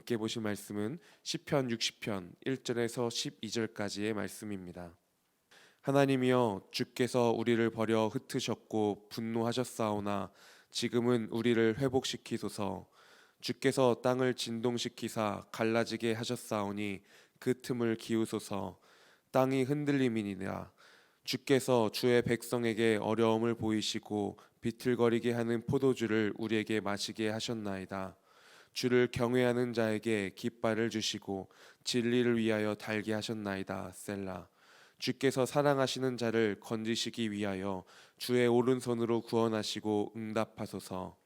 함께 보실 말씀은 시편 60편 1절에서 12절까지의 말씀입니다. 하나님이여, 주께서 우리를 버려 흩으셨고 분노하셨사오나 지금은 우리를 회복시키소서. 주께서 땅을 진동시키사 갈라지게 하셨사오니 그 틈을 기우소서. 땅이 흔들림이니라. 주께서 주의 백성에게 어려움을 보이시고 비틀거리게 하는 포도주를 우리에게 마시게 하셨나이다. 주를 경외하는 자에게 깃발을 주시고 진리를 위하여 달게 하셨나이다. 셀라. 주께서 사랑하시는 자를 건지시기 위하여 주의 오른손으로 구원하시고 응답하소서.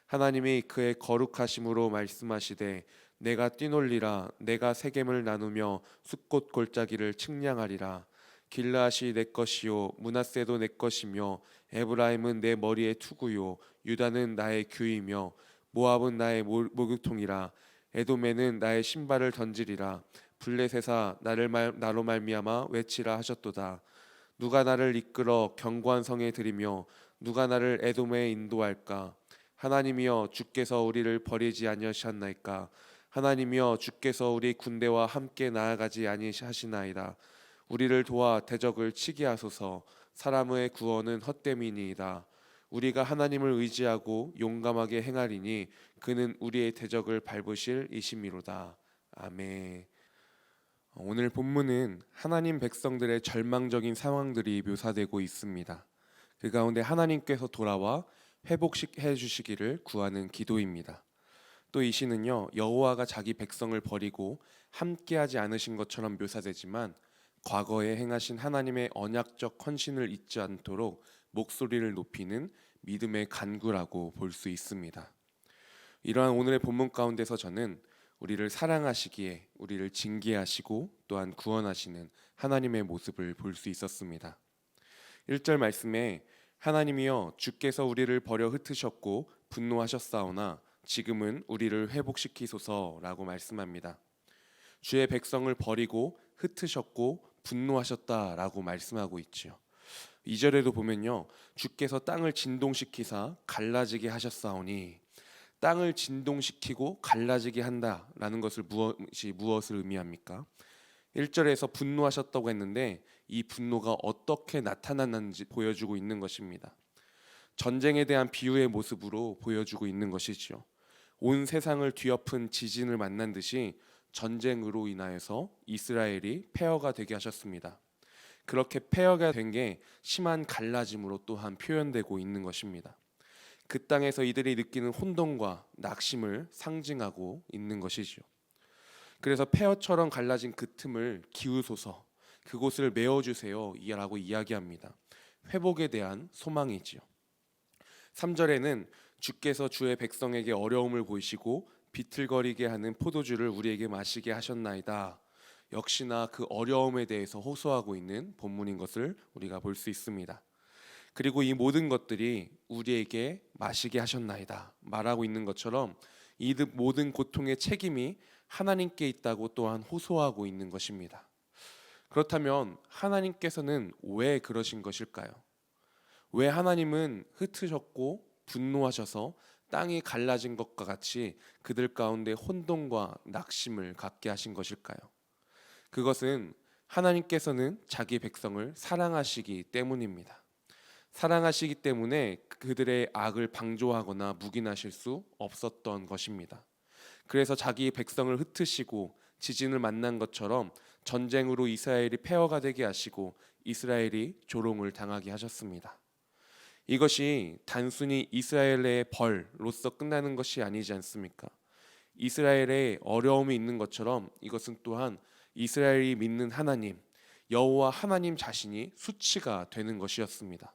하나님이 그의 거룩하심으로 말씀하시되 내가 뛰놀리라. 내가 세겜을 나누며 숫꽃 골짜기를 측량하리라. 길라앗이 내 것이요 므낫세도 내 것이며 에브라임은 내 머리의 투구요 유다는 나의 규이며 모압은 나의 목욕통이라. 에돔에는 나의 신발을 던지리라. 블레셋아 나로 말미암아 외치라 하셨도다. 누가 나를 이끌어 견고한 성에 들이며 누가 나를 에돔에 인도할까? 하나님이여, 주께서 우리를 버리지 아니하셨나이까? 하나님이여, 주께서 우리 군대와 함께 나아가지 아니하시나이다. 우리를 도와 대적을 치게 하소서. 사람의 구원은 헛됨이니이다. 우리가 하나님을 의지하고 용감하게 행하리니 그는 우리의 대적을 밟으실 이심이로다. 아멘. 오늘 본문은 하나님 백성들의 절망적인 상황들이 묘사되고 있습니다. 그 가운데 하나님께서 돌아와 회복해 주시기를 구하는 기도입니다. 또 이 시는요, 여호와가 자기 백성을 버리고 함께하지 않으신 것처럼 묘사되지만 과거에 행하신 하나님의 언약적 헌신을 잊지 않도록 목소리를 높이는 믿음의 간구라고 볼 수 있습니다. 이러한 오늘의 본문 가운데서 저는 우리를 사랑하시기에 우리를 징계하시고 또한 구원하시는 하나님의 모습을 볼 수 있었습니다. 1절 말씀에 하나님이여, 주께서 우리를 버려 흩으셨고 분노하셨사오나 지금은 우리를 회복시키소서라고 말씀합니다. 주의 백성을 버리고 흩으셨고 분노하셨다라고 말씀하고 있지요. 2절에도 보면요, 주께서 땅을 진동시키사 갈라지게 하셨사오니, 땅을 진동시키고 갈라지게 한다라는 것을 무엇을 의미합니까? 1절에서 분노하셨다고 했는데 이 분노가 어떻게 나타났는지 보여주고 있는 것입니다. 전쟁에 대한 비유의 모습으로 보여주고 있는 것이지요. 온 세상을 뒤엎은 지진을 만난 듯이 전쟁으로 인하여서 이스라엘이 폐허가 되게 하셨습니다. 그렇게 폐허가 된 게 심한 갈라짐으로 또한 표현되고 있는 것입니다. 그 땅에서 이들이 느끼는 혼돈과 낙심을 상징하고 있는 것이죠. 그래서 폐허처럼 갈라진 그 틈을 기우소서, 그곳을 메워주세요 라고 이야기합니다. 회복에 대한 소망이지요. 3절에는 주께서 주의 백성에게 어려움을 보이시고 비틀거리게 하는 포도주를 우리에게 마시게 하셨나이다. 역시나 그 어려움에 대해서 호소하고 있는 본문인 것을 우리가 볼 수 있습니다. 그리고 이 모든 것들이 우리에게 마시게 하셨나이다 말하고 있는 것처럼 이 모든 고통의 책임이 하나님께 있다고 또한 호소하고 있는 것입니다. 그렇다면 하나님께서는 왜 그러신 것일까요? 왜 하나님은 흩으셨고 분노하셔서 땅이 갈라진 것과 같이 그들 가운데 혼돈과 낙심을 갖게 하신 것일까요? 그것은 하나님께서는 자기 백성을 사랑하시기 때문입니다. 사랑하시기 때문에 그들의 악을 방조하거나 묵인하실 수 없었던 것입니다. 그래서 자기 백성을 흩으시고 지진을 만난 것처럼 전쟁으로 이스라엘이 폐허가 되게 하시고 이스라엘이 조롱을 당하게 하셨습니다. 이것이 단순히 이스라엘의 벌로서 끝나는 것이 아니지 않습니까? 이스라엘에 어려움이 있는 것처럼 이것은 또한 이스라엘이 믿는 하나님, 여호와 하나님 자신이 수치가 되는 것이었습니다.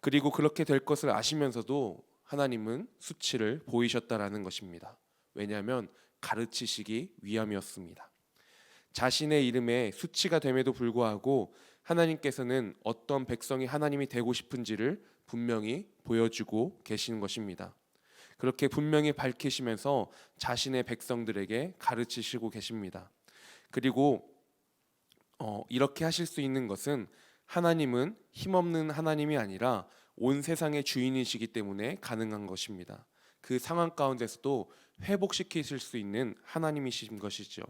그리고 그렇게 될 것을 아시면서도 하나님은 수치를 보이셨다라는 것입니다. 왜냐하면 가르치시기 위함이었습니다. 자신의 이름에 수치가 됨에도 불구하고 하나님께서는 어떤 백성이 하나님이 되고 싶은지를 분명히 보여주고 계시는 것입니다. 그렇게 분명히 밝히시면서 자신의 백성들에게 가르치시고 계십니다. 그리고 이렇게 하실 수 있는 것은 하나님은 힘없는 하나님이 아니라 온 세상의 주인이시기 때문에 가능한 것입니다. 그 상황 가운데서도 회복시키실 수 있는 하나님이신 것이죠.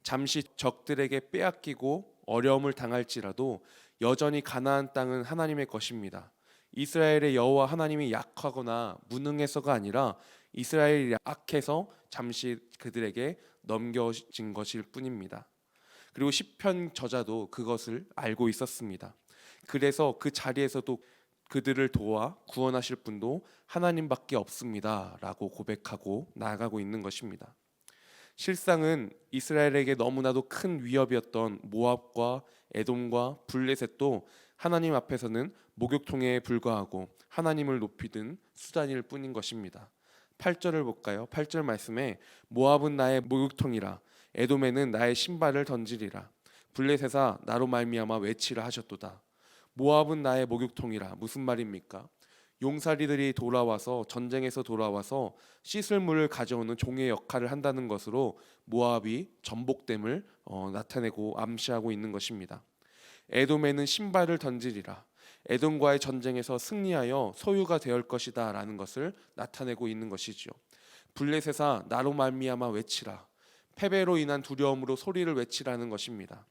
잠시 적들에게 빼앗기고 어려움을 당할지라도 여전히 가나안 땅은 하나님의 것입니다. 이스라엘의 여호와 하나님이 약하거나 무능해서가 아니라 이스라엘이 악해서 잠시 그들에게 넘겨진 것일 뿐입니다. 그리고 시편 저자도 그것을 알고 있었습니다. 그래서 그 자리에서도 그들을 도와 구원하실 분도 하나님밖에 없습니다라고 고백하고 나아가고 있는 것입니다. 실상은 이스라엘에게 너무나도 큰 위협이었던 모압과 에돔과 블레셋도 하나님 앞에서는 목욕통에 불과하고 하나님을 높이든 수단일 뿐인 것입니다. 8절을 볼까요? 8절 말씀에 모압은 나의 목욕통이라 에돔에는 나의 신발을 던지리라 블레셋아 나로 말미암아 외치라 하셨도다. 모압은 나의 목욕통이라 무슨 말입니까? 용사리들이 돌아와서 전쟁에서 돌아와서 씻을 물을 가져오는 종의 역할을 한다는 것으로 모압이 전복됨을 나타내고 암시하고 있는 것입니다. 에돔에는 신발을 던지리라. 에돔과의 전쟁에서 승리하여 소유가 되을 것이다 라는 것을 나타내고 있는 것이죠. 블레셋아 나로 말미암아 외치라. 패배로 인한 두려움으로 소리를 외치라는 것입니다.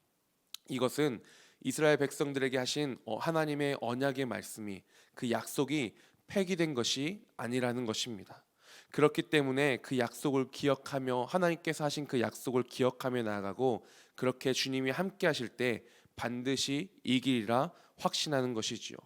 이것은 이스라엘 백성들에게 하신 하나님의 언약의 말씀이 그 약속이 폐기된 것이 아니라는 것입니다. 그렇기 때문에 그 약속을 기억하며 하나님께서 하신 그 약속을 기억하며 나아가고 그렇게 주님이 함께 하실 때 반드시 이기리라 확신하는 것이지요.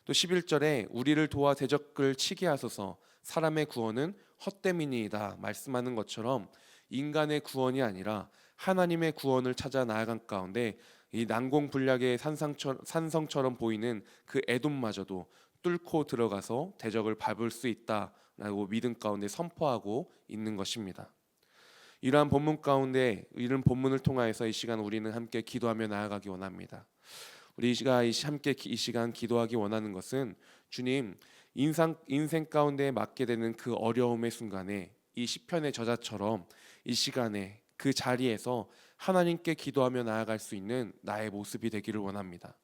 또 11절에 우리를 도와 대적을 치게 하소서 사람의 구원은 헛됨이니이다 말씀하는 것처럼 인간의 구원이 아니라 하나님의 구원을 찾아 나아간 가운데 이 난공불락의 산성처럼 보이는 그 에돔마저도 뚫고 들어가서 대적을 밟을 수 있다라고 믿음 가운데 선포하고 있는 것입니다. 이러한 본문 가운데 이런 본문을 통하여서 이 시간 우리는 함께 기도하며 나아가기 원합니다. 우리가 함께 이 시간 기도하기 원하는 것은 주님 인생 가운데 맞게 되는 그 어려움의 순간에 이 시편의 저자처럼 이 시간에 그 자리에서 하나님께 기도하며 나아갈 수 있는 나의 모습이 되기를 원합니다.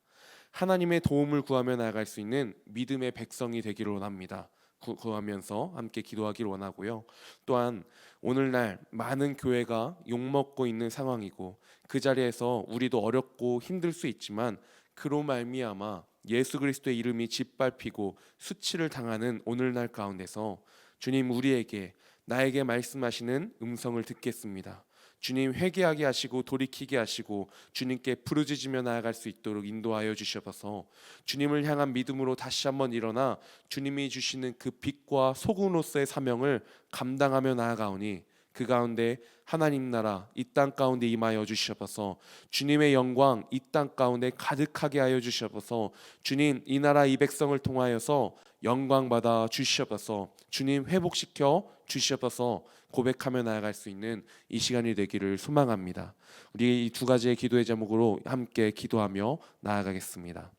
하나님의 도움을 구하며 나아갈 수 있는 믿음의 백성이 되기를 원합니다. 구하면서 함께 기도하기를 원하고요. 또한 오늘날 많은 교회가 욕먹고 있는 상황이고 그 자리에서 우리도 어렵고 힘들 수 있지만 그로 말미암아 예수 그리스도의 이름이 짓밟히고 수치를 당하는 오늘날 가운데서 주님 우리에게 나에게 말씀하시는 음성을 듣겠습니다. 주님 회개하게 하시고 돌이키게 하시고 주님께 부르짖으며 나아갈 수 있도록 인도하여 주셔서 주님을 향한 믿음으로 다시 한번 일어나 주님이 주시는 그 빛과 소금으로서의 사명을 감당하며 나아가오니 그 가운데 하나님 나라 이 땅 가운데 임하여 주셔서 주님의 영광 이 땅 가운데 가득하게 하여 주셔서 주님 이 나라 이 백성을 통하여서 영광 받아 주셔서 주님 회복시켜 주셔서 고백하며 나아갈 수 있는 이 시간이 되기를 소망합니다. 우리 이 두 가지의 기도의 제목으로 함께 기도하며 나아가겠습니다.